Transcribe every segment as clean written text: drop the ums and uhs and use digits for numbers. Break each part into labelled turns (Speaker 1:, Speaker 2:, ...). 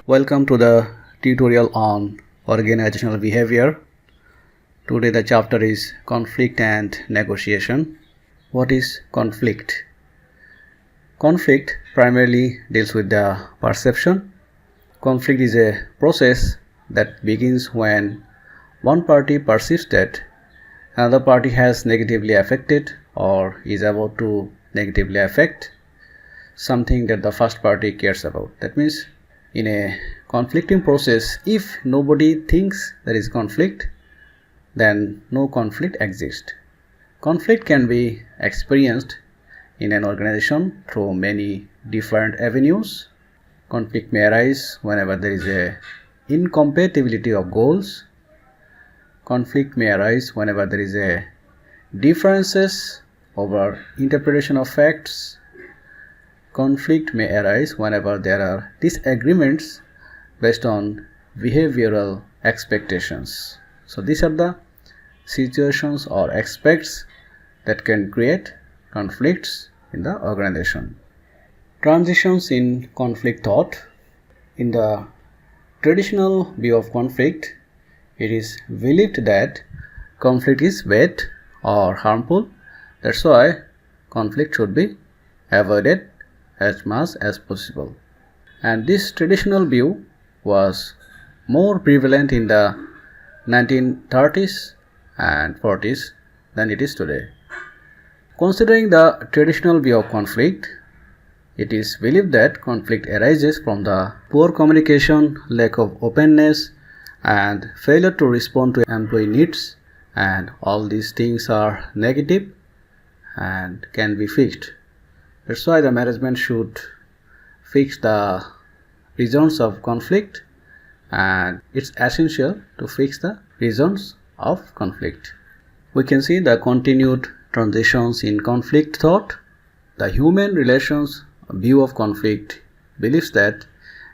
Speaker 1: Welcome to the tutorial on organizational behavior. Today the chapter is conflict and negotiation. What is conflict? Conflict primarily deals with the perception. Conflict is a process that begins when one party perceives that another party has negatively affected or is about to negatively affect something that the first party cares about. That means in a conflicting process, if nobody thinks there is conflict, then no conflict exists. Conflict can be experienced in an organization through many different avenues. Conflict may arise whenever there is a incompatibility of goals. Conflict may arise whenever there is a differences over interpretation of facts. Conflict may arise whenever there are disagreements based on behavioral expectations. So these are the situations or aspects that can create conflicts in the organization. Transitions in conflict thought. In the traditional view of conflict, it is believed that conflict is bad or harmful. That's why conflict should be avoided as much as possible. And this traditional view was more prevalent in the 1930s and 40s than it is today. Considering the traditional view of conflict, it is believed that conflict arises from the poor communication, lack of openness, and failure to respond to employee needs, and all these things are negative and can be fixed. That's why the management should fix the reasons of conflict, and it's essential to fix the reasons of conflict. We can see the continued transitions in conflict thought. The human relations view of conflict believes that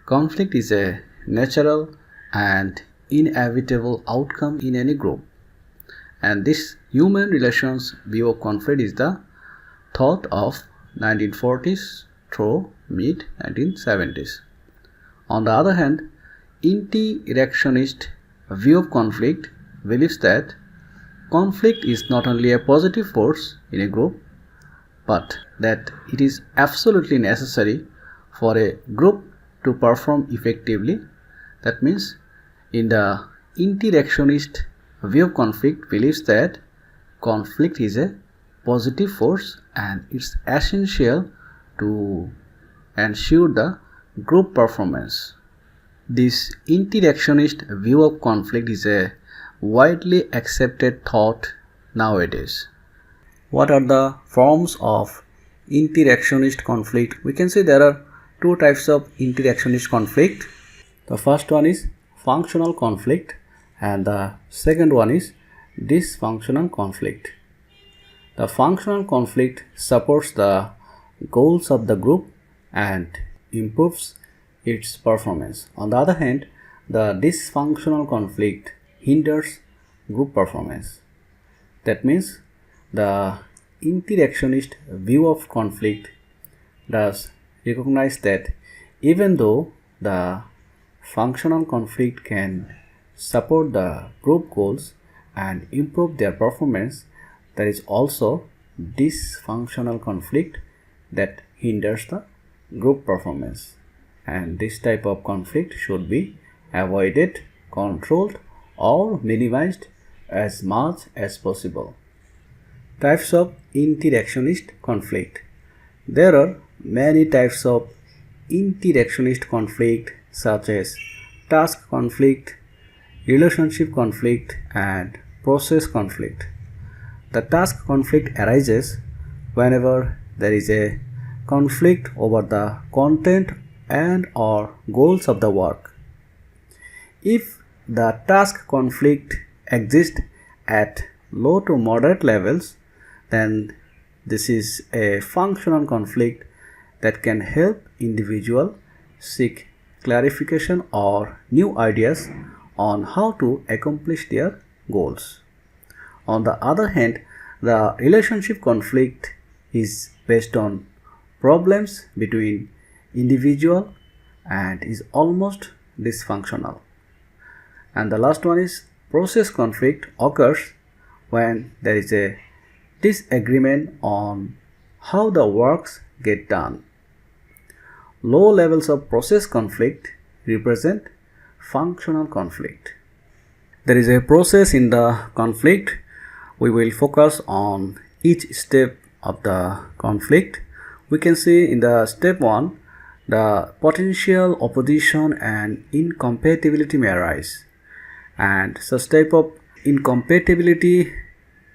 Speaker 1: conflict is a natural and inevitable outcome in any group. And this human relations view of conflict is the thought of 1940s through mid 1970s. On the other hand, interactionist view of conflict believes that conflict is not only a positive force in a group, but that it is absolutely necessary for a group to perform effectively. That means in the interactionist view of conflict believes that conflict is a positive force and it's essential to ensure the group performance. This interactionist view of conflict is a widely accepted thought nowadays. What are the forms of interactionist conflict? We can say there are two types of interactionist conflict. The first one is functional conflict and the second one is dysfunctional conflict. The functional conflict supports the goals of the group and improves its performance. On the other hand, the dysfunctional conflict hinders group performance. That means the interactionist view of conflict does recognize that even though the functional conflict can support the group goals and improve their performance, there is also dysfunctional conflict that hinders the group performance, and this type of conflict should be avoided, controlled, or minimized as much as possible. Types of interactionist conflict. There are many types of interactionist conflict such as task conflict, relationship conflict, and process conflict. The task conflict arises whenever there is a conflict over the content and or goals of the work. If the task conflict exists at low to moderate levels, then this is a functional conflict that can help individual seek clarification or new ideas on how to accomplish their goals. On the other hand, the relationship conflict is based on problems between individual and is almost dysfunctional. And the last one is process conflict occurs when there is a disagreement on how the works get done. Low levels of process conflict represent functional conflict. There is a process in the conflict. We will focus on each step of the conflict. We can see in the step 1, the potential opposition and incompatibility may arise. And such type of incompatibility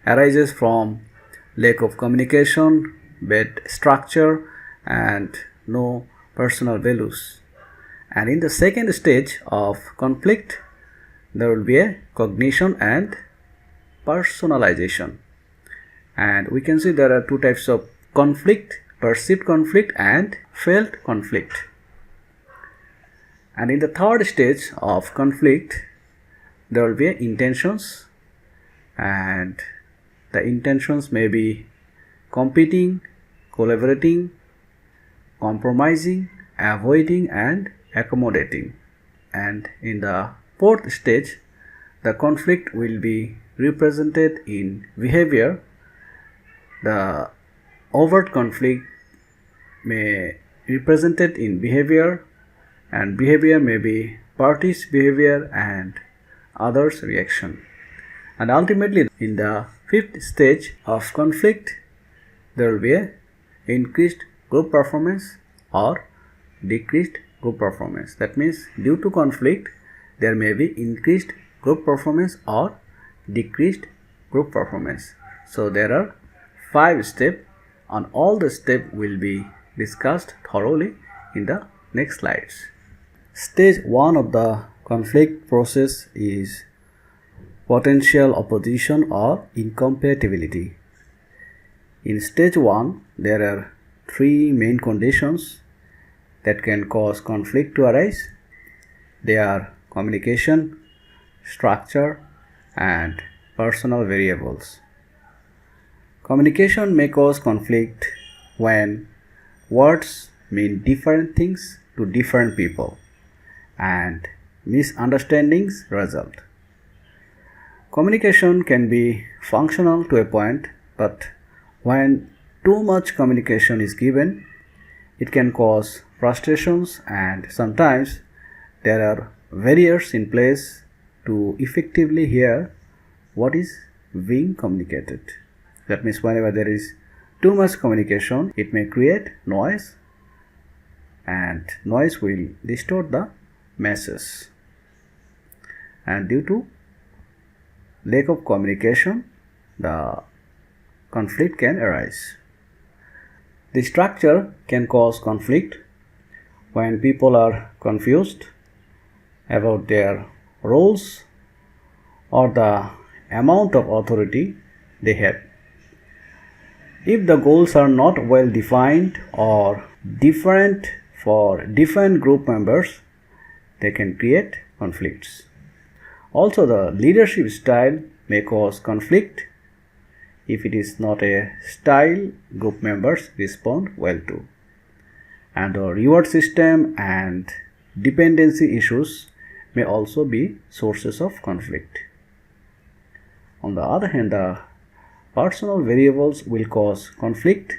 Speaker 1: arises from lack of communication, bad structure, and no personal values. And in the second stage of conflict, there will be a cognition and personalization. And we can see there are two types of conflict: perceived conflict and felt conflict. And in the third stage of conflict, there will be intentions, and the intentions may be competing, collaborating, compromising, avoiding, and accommodating. And in the fourth stage, the conflict will be represented in behavior. The overt conflict may be represented in behavior, and behavior may be parties' behavior and others' reaction. And ultimately, in the fifth stage of conflict, there will be a increased group performance or decreased group performance. That means due to conflict, there may be increased group performance or decreased group performance. So there are 5 steps, and all the steps will be discussed thoroughly in the next slides. Stage 1 of the conflict process is potential opposition or incompatibility. In stage 1, there are 3 main conditions that can cause conflict to arise. They are communication, structure, and personal variables. Communication may cause conflict when words mean different things to different people and misunderstandings result. Communication can be functional to a point, but when too much communication is given, it can cause frustrations, and sometimes there are barriers in place to effectively hear what is being communicated. That means whenever there is too much communication, it may create noise, and noise will distort the message. And due to lack of communication, the conflict can arise. The structure can cause conflict when people are confused about their roles or the amount of authority they have. If the goals are not well defined or different for different group members, they can create conflicts. Also, the leadership style may cause conflict. If it is not a style group members respond well to. And the reward system and dependency issues may also be sources of conflict. On the other hand, the personal variables will cause conflict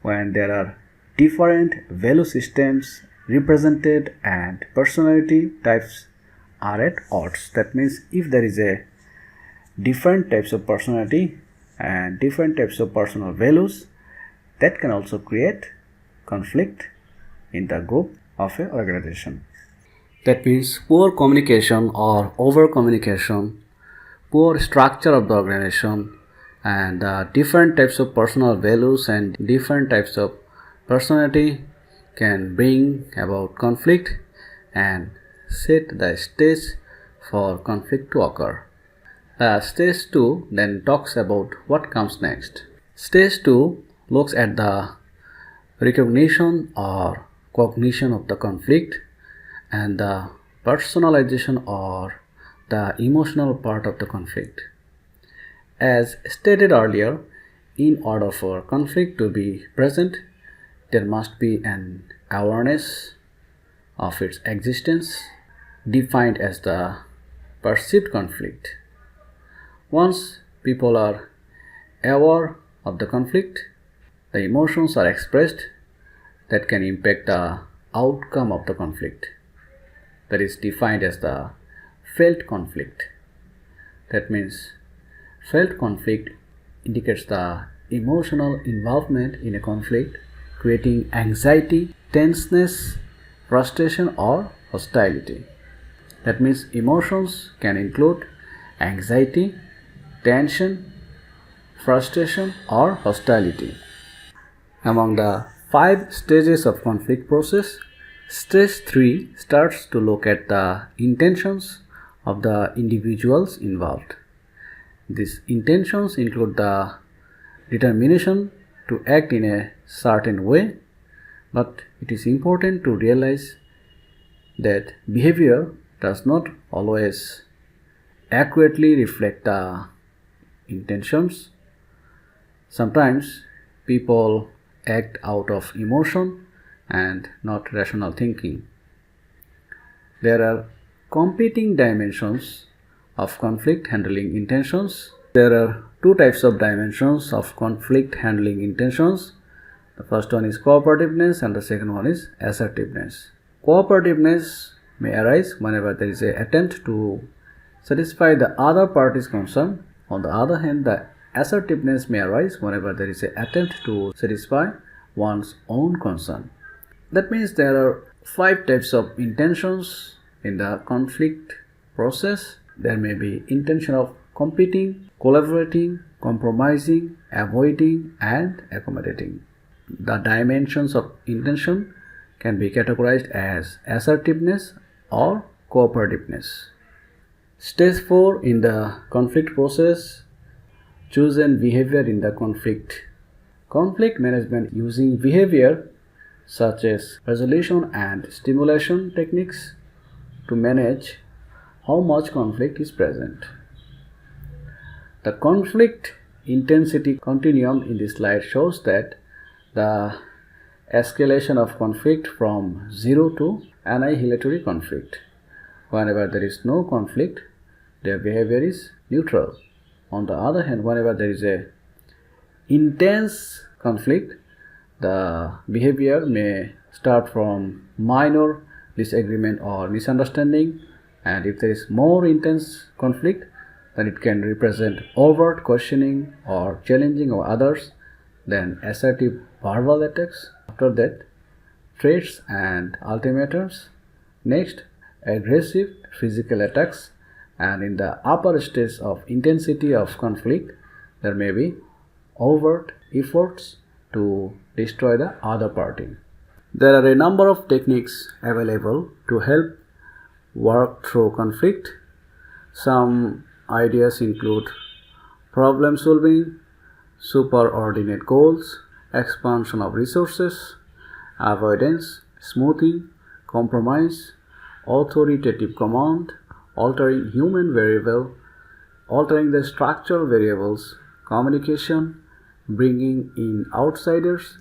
Speaker 1: when there are different value systems represented and personality types are at odds. That means if there is a different types of personality and different types of personal values, that can also create conflict in the group of an organization. That means poor communication or over communication, poor structure of the organization, and different types of personal values and different types of personality can bring about conflict and set the stage for conflict to occur. Stage 2 then talks about what comes next. Stage 2 looks at the recognition or cognition of the conflict and the personalization or the emotional part of the conflict. As stated earlier, in order for conflict to be present, there must be an awareness of its existence, defined as the perceived conflict. Once people are aware of the conflict, the emotions are expressed that can impact the outcome of the conflict. That is defined as the felt conflict. That means felt conflict indicates the emotional involvement in a conflict, creating anxiety, tenseness, frustration, or hostility. That means emotions can include anxiety, tension, frustration, or hostility. Among the 5 stages of conflict process, stage 3 starts to look at the intentions of the individuals involved. These intentions include the determination to act in a certain way, but it is important to realize that behavior does not always accurately reflect the intentions. Sometimes people act out of emotion and not rational thinking. There are competing dimensions of conflict handling intentions. There are 2 types of dimensions of conflict handling intentions. The first one is cooperativeness and the second one is assertiveness. Cooperativeness may arise whenever there is an attempt to satisfy the other party's concern. On the other hand, the assertiveness may arise whenever there is an attempt to satisfy one's own concern. That means there are 5 types of intentions in the conflict process. There may be intention of competing, collaborating, compromising, avoiding, and accommodating. The dimensions of intention can be categorized as assertiveness or cooperativeness. Stage 4 in the conflict process, chosen behavior in the conflict. Conflict management using behavior such as resolution and stimulation techniques to manage how much conflict is present. The conflict intensity continuum in this slide shows that the escalation of conflict from 0 to annihilatory conflict. Whenever there is no conflict, their behavior is neutral. On the other hand, whenever there is a intense conflict, the behavior may start from minor disagreement or misunderstanding, and if there is more intense conflict, then it can represent overt questioning or challenging of others, then assertive verbal attacks, after that threats and ultimatums, next aggressive physical attacks, and in the upper stage of intensity of conflict, there may be overt efforts to destroy the other party. There are a number of techniques available to help work through conflict. Some ideas include problem solving, superordinate goals, expansion of resources, avoidance, smoothing, compromise, authoritative command, altering human variable, altering the structural variables, communication, bringing in outsiders,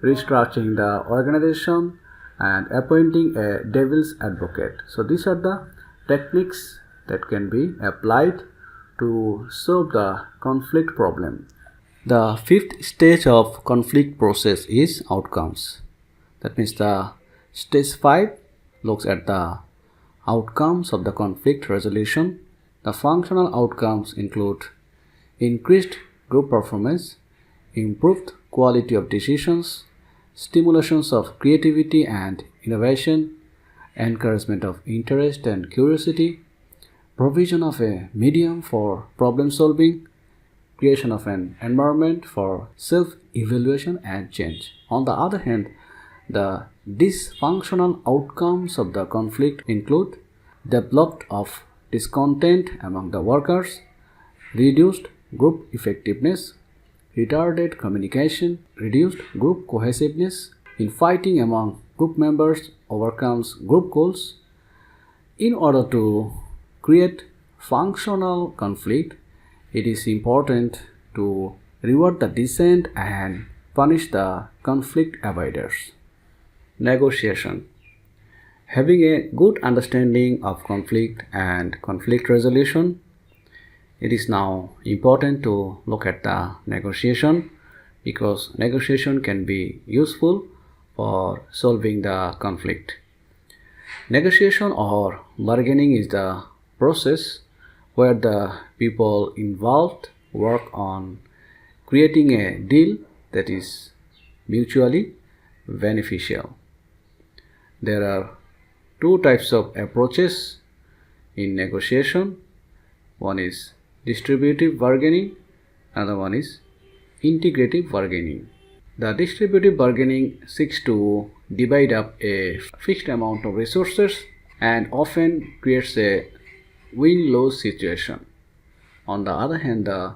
Speaker 1: restructuring the organization, and appointing a devil's advocate. So these are the techniques that can be applied to solve the conflict problem. The 5th stage of conflict process is outcomes. That means the stage 5 looks at the outcomes of the conflict resolution. The functional outcomes include increased group performance, improved quality of decisions, stimulations of creativity and innovation, encouragement of interest and curiosity, provision of a medium for problem solving, creation of an environment for self-evaluation and change. On the other hand, the dysfunctional outcomes of the conflict include development of discontent among the workers, reduced group effectiveness, retarded communication, reduced group cohesiveness, infighting among group members overcomes group goals. In order to create functional conflict, it is important to reward the decent and punish the conflict avoiders. Negotiation. Having a good understanding of conflict and conflict resolution, it is now important to look at the negotiation, because negotiation can be useful for solving the conflict. Negotiation or bargaining is the process where the people involved work on creating a deal that is mutually beneficial. There are two types of approaches in negotiation. One is distributive bargaining, another one is integrative bargaining. The distributive bargaining seeks to divide up a fixed amount of resources and often creates a win-lose situation. On the other hand, the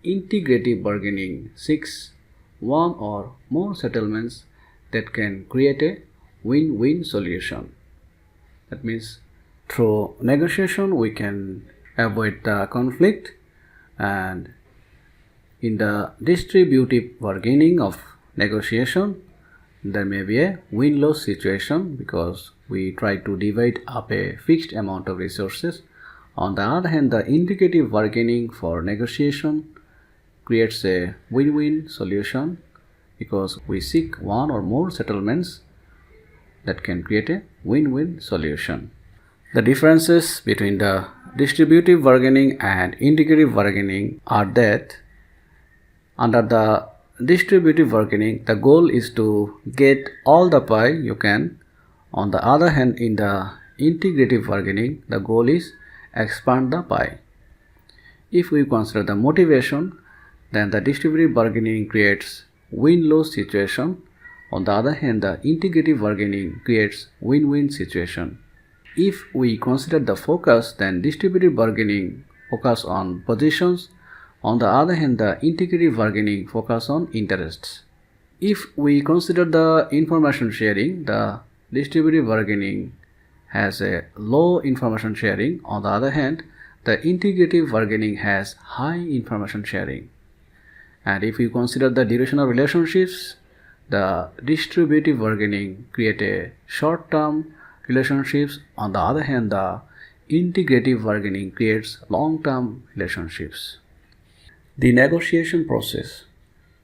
Speaker 1: integrative bargaining seeks one or more settlements that can create a win-win solution. That means through negotiation we can avoid the conflict, and in the distributive bargaining of negotiation there may be a win-lose situation because we try to divide up a fixed amount of resources. On the other hand, the integrative bargaining for negotiation creates a win-win solution because we seek one or more settlements that can create a win-win solution. The differences between the distributive bargaining and integrative bargaining are that under the distributive bargaining, the goal is to get all the pie you can. On the other hand, in the integrative bargaining, the goal is expand the pie. If we consider the motivation, then the distributive bargaining creates win-lose situation. On the other hand, the integrative bargaining creates win-win situation. If we consider the focus, then distributive bargaining focus on positions. On the other hand, the integrative bargaining focus on interests. If we consider the information sharing, the distributive bargaining has a low information sharing. On the other hand, the integrative bargaining has high information sharing. And if we consider the duration of relationships, the distributive bargaining create a short-term relationships. On the other hand, the integrative bargaining creates long-term relationships. The negotiation process.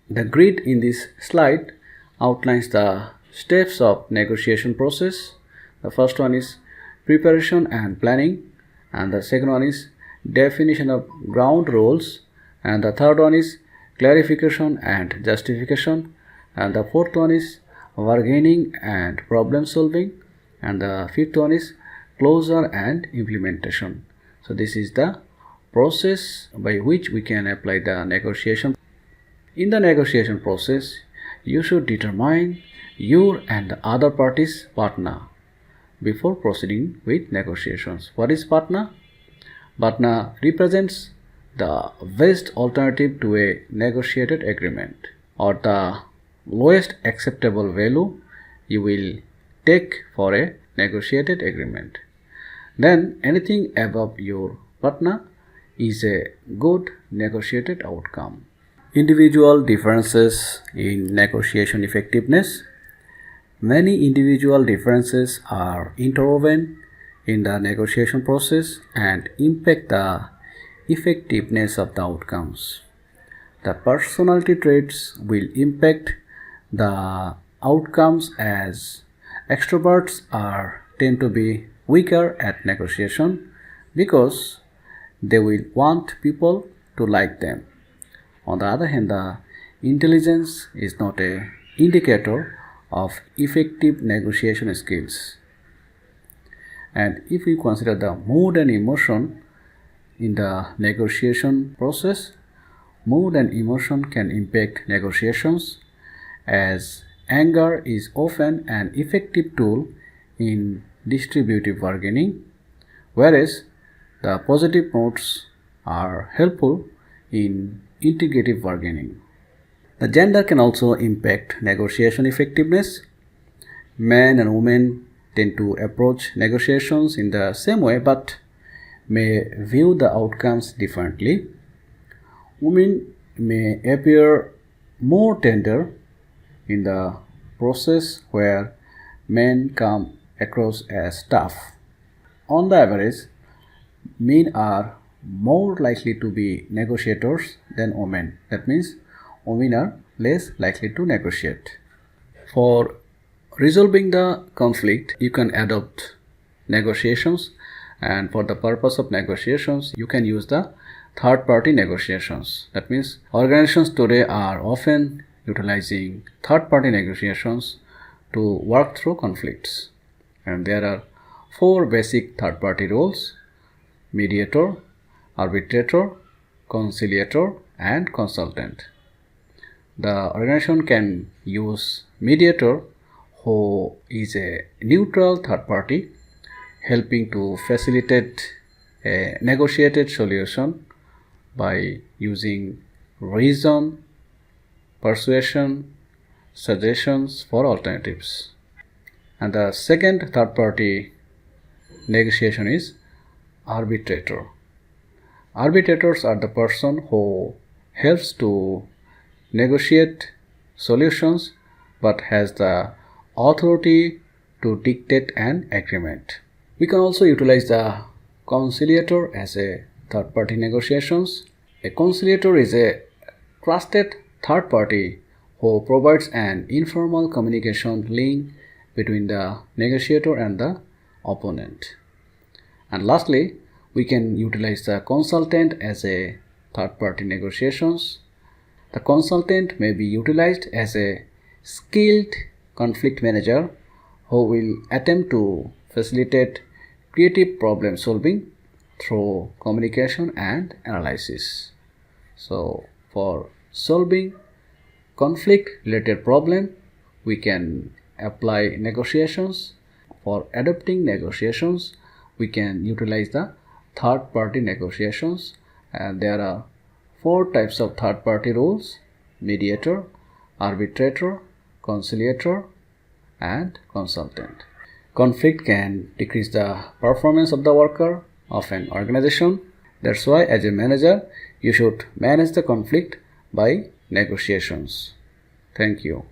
Speaker 1: The grid in this slide outlines the steps of negotiation process. The first one is preparation and planning, and the second one is definition of ground rules, and the third one is clarification and justification, and the fourth one is bargaining and problem solving, and the fifth one is closure and implementation. So this is the process by which we can apply the negotiation. In the negotiation process, you should determine your and the other party's partner before proceeding with negotiations. What is partner? Partner represents the best alternative to a negotiated agreement, or the lowest acceptable value you will take for a negotiated agreement. Then anything above your partner is a good negotiated outcome. Individual differences in negotiation effectiveness. Many individual differences are interwoven in the negotiation process and impact the effectiveness of the outcomes. The personality traits will impact the outcomes, as extroverts tend to be weaker at negotiation because they will want people to like them. On the other hand, the intelligence is not an indicator of effective negotiation skills. And if we consider the mood and emotion in the negotiation process, mood and emotion can impact negotiations, as anger is often an effective tool in distributive bargaining, whereas the positive moods are helpful in integrative bargaining. The gender can also impact negotiation effectiveness. Men and women tend to approach negotiations in the same way but may view the outcomes differently. Women may appear more tender in the process where men come across as tough. On the average, men are more likely to be negotiators than women. That means women are less likely to negotiate. For resolving the conflict, you can adopt negotiations, and for the purpose of negotiations, you can use the third party negotiations. That means organizations today are often utilizing third party negotiations to work through conflicts. And there are 4 basic third party roles: mediator, arbitrator, conciliator, and consultant. The organization can use mediator, who is a neutral third party helping to facilitate a negotiated solution by using reason, persuasion, suggestions for alternatives. And the second third party negotiation is arbitrator. Arbitrators are the person who helps to negotiate solutions but has the authority to dictate an agreement. We can also utilize the conciliator as a third party negotiations. A conciliator is a trusted third party who provides an informal communication link between the negotiator and the opponent. And lastly, we can utilize the consultant as a third party negotiations. The consultant may be utilized as a skilled conflict manager who will attempt to facilitate creative problem solving through communication and analysis. So for solving conflict related problem, we can apply negotiations. For adopting negotiations, we can utilize the third party negotiations, and there are 4 types of third party roles: mediator, arbitrator, conciliator, and consultant. Conflict can decrease the performance of the worker of an organization. That's why as a manager, you should manage the conflict by negotiations. Thank you.